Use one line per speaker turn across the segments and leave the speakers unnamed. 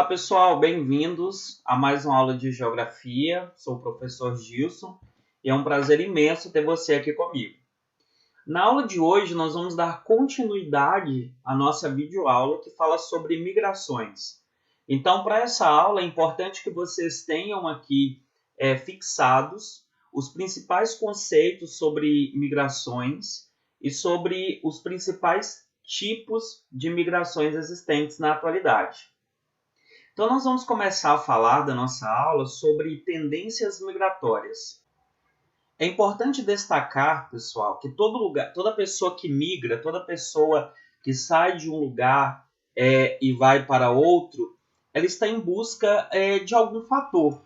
Olá pessoal, bem-vindos a mais uma aula de Geografia. Sou o professor Gilson e é um prazer imenso ter você aqui comigo. Na aula de hoje nós vamos dar continuidade à nossa videoaula que fala sobre migrações. Então, para essa aula é importante que vocês tenham aqui fixados os principais conceitos sobre migrações e sobre os principais tipos de migrações existentes na atualidade. Então, nós vamos começar a falar da nossa aula sobre tendências migratórias. É importante destacar, pessoal, que toda pessoa que migra, toda pessoa que sai de um lugar e vai para outro, ela está em busca de algum fator.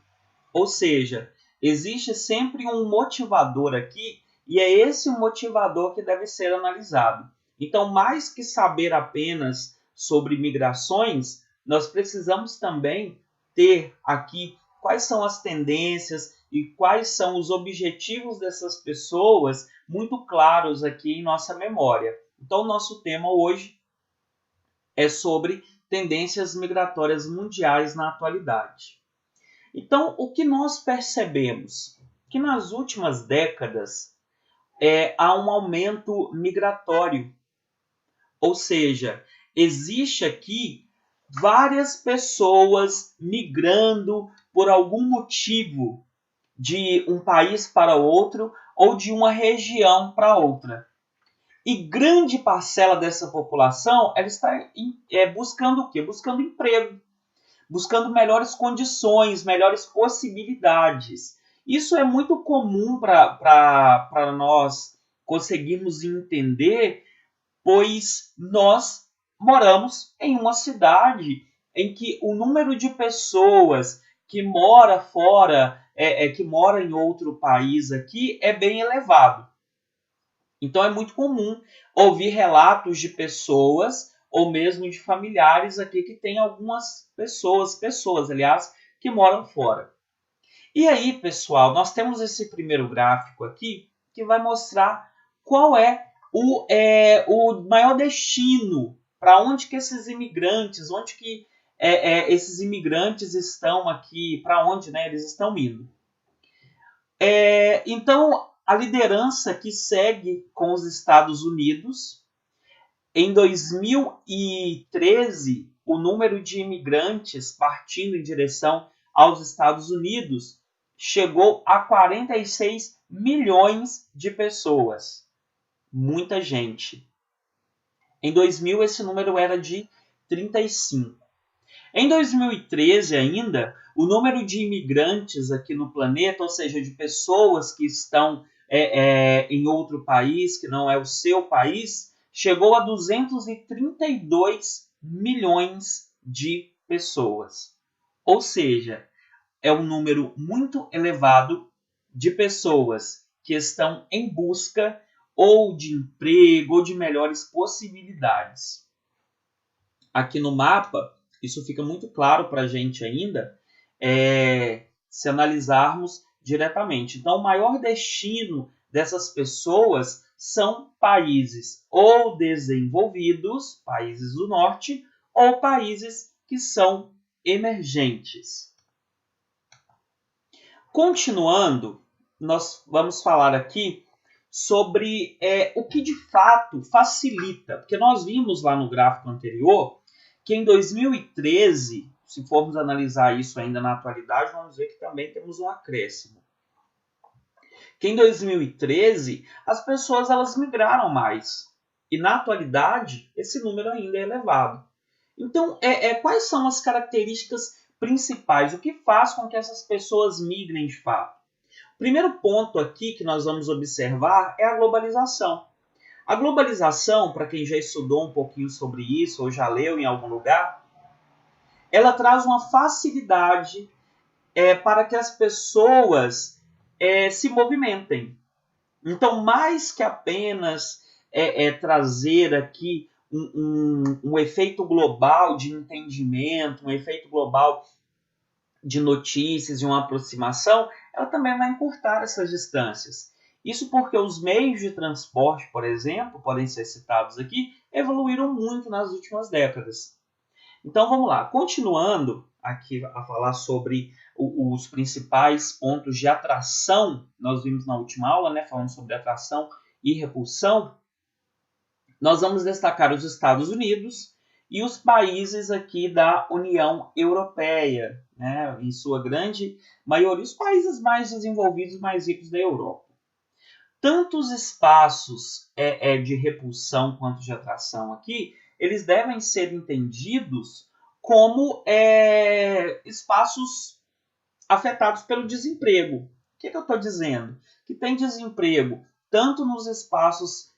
Ou seja, existe sempre um motivador aqui e é esse motivador que deve ser analisado. Então, mais que saber apenas sobre migrações, nós precisamos também ter aqui quais são as tendências e quais são os objetivos dessas pessoas muito claros aqui em nossa memória. Então, o nosso tema hoje é sobre tendências migratórias mundiais na atualidade. Então, o que nós percebemos? Que nas últimas décadas há um aumento migratório. Ou seja, existe aqui várias pessoas migrando por algum motivo de um país para outro ou de uma região para outra. E grande parcela dessa população ela está buscando o quê? Buscando emprego, buscando melhores condições, melhores possibilidades. Isso é muito comum para nós conseguirmos entender, pois nós moramos em uma cidade em que o número de pessoas que mora fora, que mora em outro país aqui, é bem elevado. Então é muito comum ouvir relatos de pessoas ou mesmo de familiares aqui que tem algumas pessoas, aliás, que moram fora. E aí, pessoal, nós temos esse primeiro gráfico aqui que vai mostrar qual é o maior destino, para onde que esses imigrantes, onde que esses imigrantes estão aqui, para onde eles estão indo. Então, a liderança que segue com os Estados Unidos. Em 2013, o número de imigrantes partindo em direção aos Estados Unidos chegou a 46 milhões de pessoas. Muita gente. Em 2000, esse número era de 35. Em 2013 ainda, o número de imigrantes aqui no planeta, ou seja, de pessoas que estão em outro país, que não é o seu país, chegou a 232 milhões de pessoas. Ou seja, é um número muito elevado de pessoas que estão em busca ou de emprego ou de melhores possibilidades. Aqui no mapa, isso fica muito claro para a gente ainda, se analisarmos diretamente. Então, o maior destino dessas pessoas são países ou desenvolvidos, países do norte, ou países que são emergentes. Continuando, nós vamos falar aqui sobre o que de fato facilita, porque nós vimos lá no gráfico anterior que em 2013, se formos analisar isso ainda na atualidade, vamos ver que também temos um acréscimo. Que em 2013 as pessoas elas migraram mais e na atualidade esse número ainda é elevado. Então, quais são as características principais? O que faz com que essas pessoas migrem de fato? O primeiro ponto aqui que nós vamos observar é a globalização. A globalização, para quem já estudou um pouquinho sobre isso ou já leu em algum lugar, ela traz uma facilidade para que as pessoas se movimentem. Então, mais que apenas trazer aqui um efeito global de entendimento, um efeito global de notícias, de uma aproximação, ela também vai encurtar essas distâncias. Isso porque os meios de transporte, por exemplo, podem ser citados aqui, evoluíram muito nas últimas décadas. Então vamos lá, continuando aqui a falar sobre os principais pontos de atração. Nós vimos na última aula, né, falando sobre atração e repulsão. Nós vamos destacar os Estados Unidos e os países aqui da União Europeia, né, em sua grande maioria, os países mais desenvolvidos, mais ricos da Europa. Tanto os espaços de repulsão quanto de atração aqui, eles devem ser entendidos como espaços afetados pelo desemprego. O que eu estou dizendo? Que tem desemprego tanto nos espaços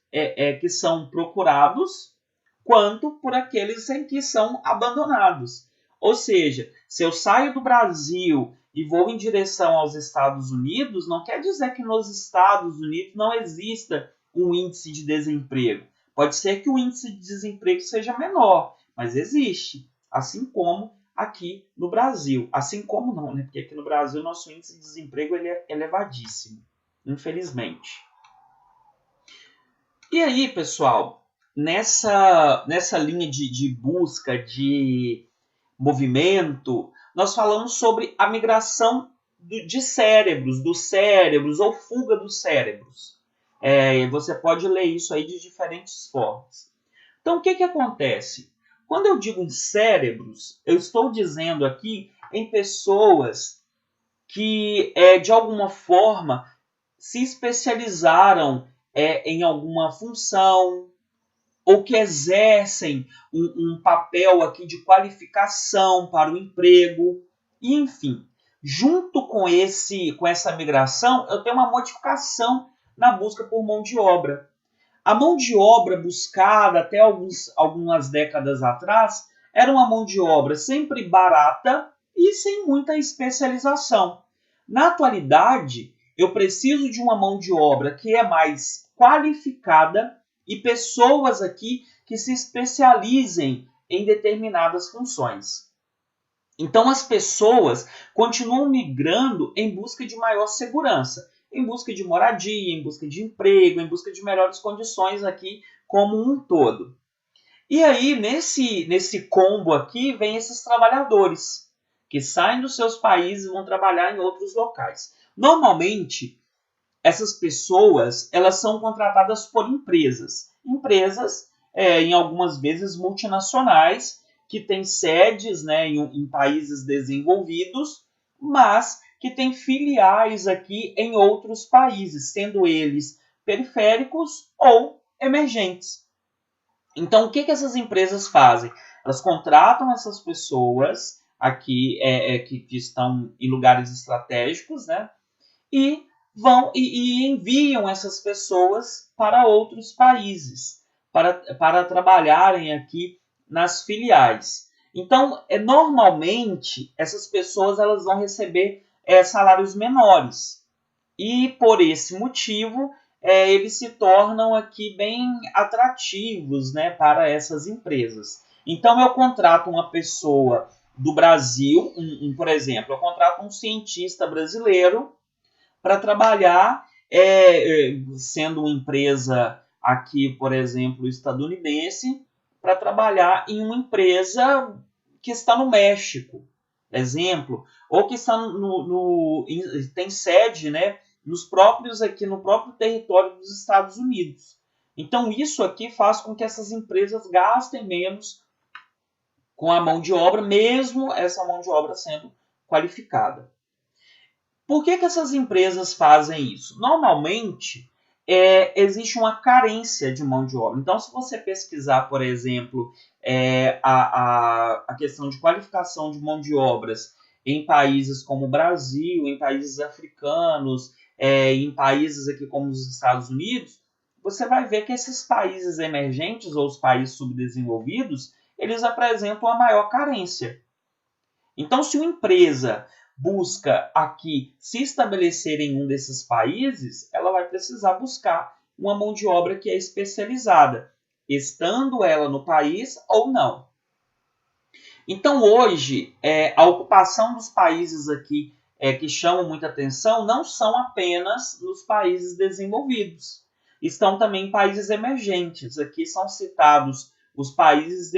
que são procurados, quanto por aqueles em que são abandonados. Ou seja, se eu saio do Brasil e vou em direção aos Estados Unidos, não quer dizer que nos Estados Unidos não exista um índice de desemprego. Pode ser que o índice de desemprego seja menor, mas existe, assim como aqui no Brasil. Assim como não, né? Porque aqui no Brasil nosso índice de desemprego ele é elevadíssimo, infelizmente. E aí, pessoal, nessa linha de busca de movimento, nós falamos sobre a migração de cérebros, dos cérebros ou fuga dos cérebros. Você pode ler isso aí de diferentes formas. Então, o que acontece? Quando eu digo em cérebros, eu estou dizendo aqui em pessoas que, de alguma forma, se especializaram em alguma função, ou que exercem um papel aqui de qualificação para o emprego, e, enfim, junto com essa migração, eu tenho uma modificação na busca por mão de obra. A mão de obra buscada até algumas décadas atrás era uma mão de obra sempre barata e sem muita especialização. Na atualidade, eu preciso de uma mão de obra que é mais qualificada e pessoas aqui que se especializem em determinadas funções. Então as pessoas continuam migrando em busca de maior segurança, em busca de moradia, em busca de emprego, em busca de melhores condições aqui como um todo. E aí, nesse combo aqui, vem esses trabalhadores que saem dos seus países e vão trabalhar em outros locais. Normalmente, essas pessoas elas são contratadas por empresas. Empresas, em algumas vezes, multinacionais, que têm sedes, né, em países desenvolvidos, mas que têm filiais aqui em outros países, sendo eles periféricos ou emergentes. Então, o que essas empresas fazem? Elas contratam essas pessoas aqui que estão em lugares estratégicos, né? E vão e enviam essas pessoas para outros países para trabalharem aqui nas filiais. Então, normalmente, essas pessoas elas vão receber salários menores. E, por esse motivo, eles se tornam aqui bem atrativos, né, para essas empresas. Então, eu contrato uma pessoa do Brasil, por exemplo, eu contrato um cientista brasileiro para trabalhar, sendo uma empresa aqui, por exemplo, estadunidense, para trabalhar em uma empresa que está no México, exemplo, ou que está tem sede, né, no próprio território dos Estados Unidos. Então isso aqui faz com que essas empresas gastem menos com a mão de obra, mesmo essa mão de obra sendo qualificada. Por que essas empresas fazem isso? Normalmente, existe uma carência de mão de obra. Então, se você pesquisar, por exemplo, a questão de qualificação de mão de obras em países como o Brasil, em países africanos, em países aqui como os Estados Unidos, você vai ver que esses países emergentes ou os países subdesenvolvidos, eles apresentam a maior carência. Então, se uma empresa busca aqui se estabelecer em um desses países, ela vai precisar buscar uma mão de obra que é especializada, estando ela no país ou não. Então, hoje, a ocupação dos países aqui que chamam muita atenção não são apenas nos países desenvolvidos. Estão também em países emergentes. Aqui são citados os países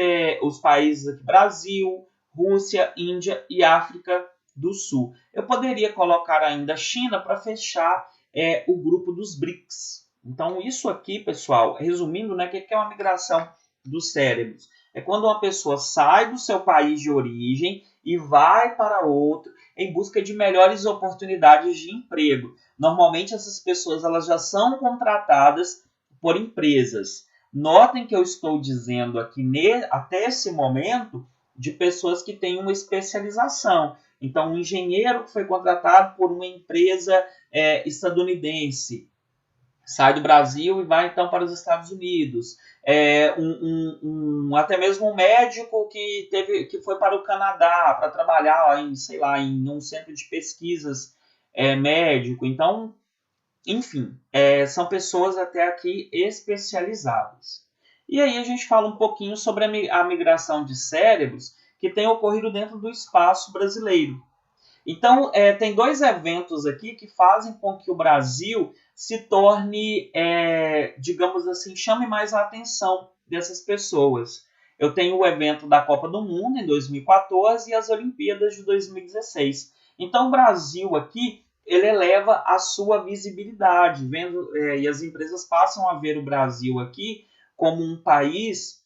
aqui, Brasil, Rússia, Índia e África do Sul. Eu poderia colocar ainda a China para fechar o grupo dos BRICS. Então, isso aqui, pessoal, resumindo, né, o que é uma migração dos cérebros? É quando uma pessoa sai do seu país de origem e vai para outro em busca de melhores oportunidades de emprego. Normalmente, essas pessoas elas já são contratadas por empresas. Notem que eu estou dizendo aqui, até esse momento, de pessoas que têm uma especialização. Então, um engenheiro que foi contratado por uma empresa estadunidense, sai do Brasil e vai então para os Estados Unidos. Até mesmo um médico que foi para o Canadá para trabalhar em um centro de pesquisas médico. Então, enfim, são pessoas até aqui especializadas. E aí a gente fala um pouquinho sobre a migração de cérebros que tem ocorrido dentro do espaço brasileiro. Então, tem dois eventos aqui que fazem com que o Brasil se torne, digamos assim, chame mais a atenção dessas pessoas. Eu tenho o evento da Copa do Mundo em 2014 e as Olimpíadas de 2016. Então, o Brasil aqui, ele eleva a sua visibilidade, e as empresas passam a ver o Brasil aqui como um país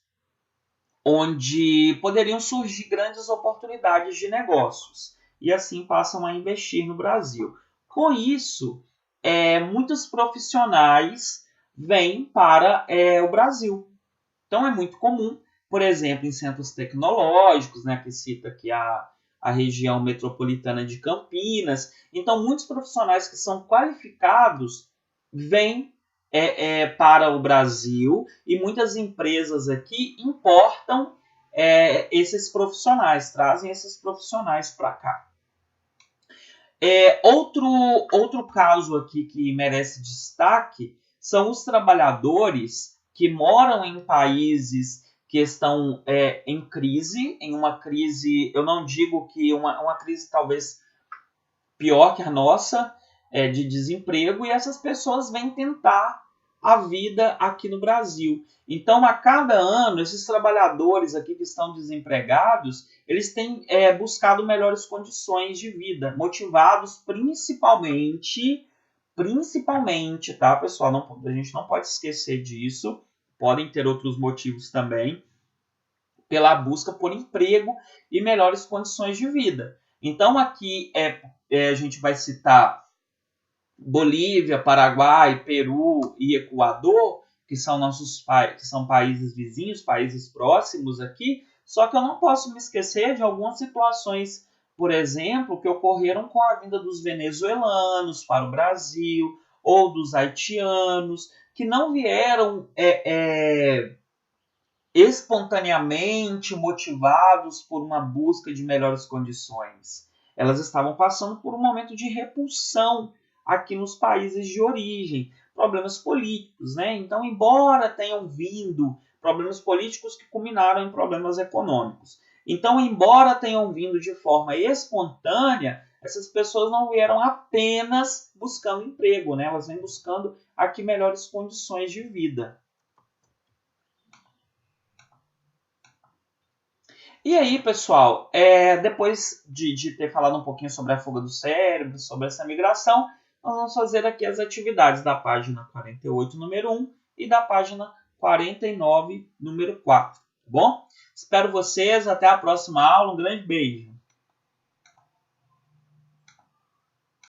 onde poderiam surgir grandes oportunidades de negócios. E assim passam a investir no Brasil. Com isso, muitos profissionais vêm para o Brasil. Então é muito comum, por exemplo, em centros tecnológicos, né, que cita aqui a região metropolitana de Campinas. Então muitos profissionais que são qualificados vêm para o Brasil e muitas empresas aqui importam esses profissionais, trazem esses profissionais para cá. Outro caso aqui que merece destaque são os trabalhadores que moram em países que estão em crise, em uma crise, eu não digo que uma crise talvez pior que a nossa, de desemprego, e essas pessoas vêm tentar a vida aqui no Brasil. Então, a cada ano, esses trabalhadores aqui que estão desempregados, eles têm buscado melhores condições de vida, motivados principalmente, tá, pessoal? A gente não pode esquecer disso, podem ter outros motivos também, pela busca por emprego e melhores condições de vida. Então, aqui a gente vai citar Bolívia, Paraguai, Peru e Equador, que são países vizinhos, países próximos aqui, só que eu não posso me esquecer de algumas situações, por exemplo, que ocorreram com a vinda dos venezuelanos para o Brasil, ou dos haitianos, que não vieram espontaneamente motivados por uma busca de melhores condições. Elas estavam passando por um momento de repulsão aqui nos países de origem, problemas políticos, né? Então, embora tenham vindo problemas políticos que culminaram em problemas econômicos, então, embora tenham vindo de forma espontânea, essas pessoas não vieram apenas buscando emprego, né? Elas vêm buscando aqui melhores condições de vida. E aí, pessoal, depois de ter falado um pouquinho sobre a fuga do cérebro, sobre essa migração, nós vamos fazer aqui as atividades da página 48, número 1, e da página 49, número 4, tá bom? Espero vocês, até a próxima aula, um grande beijo!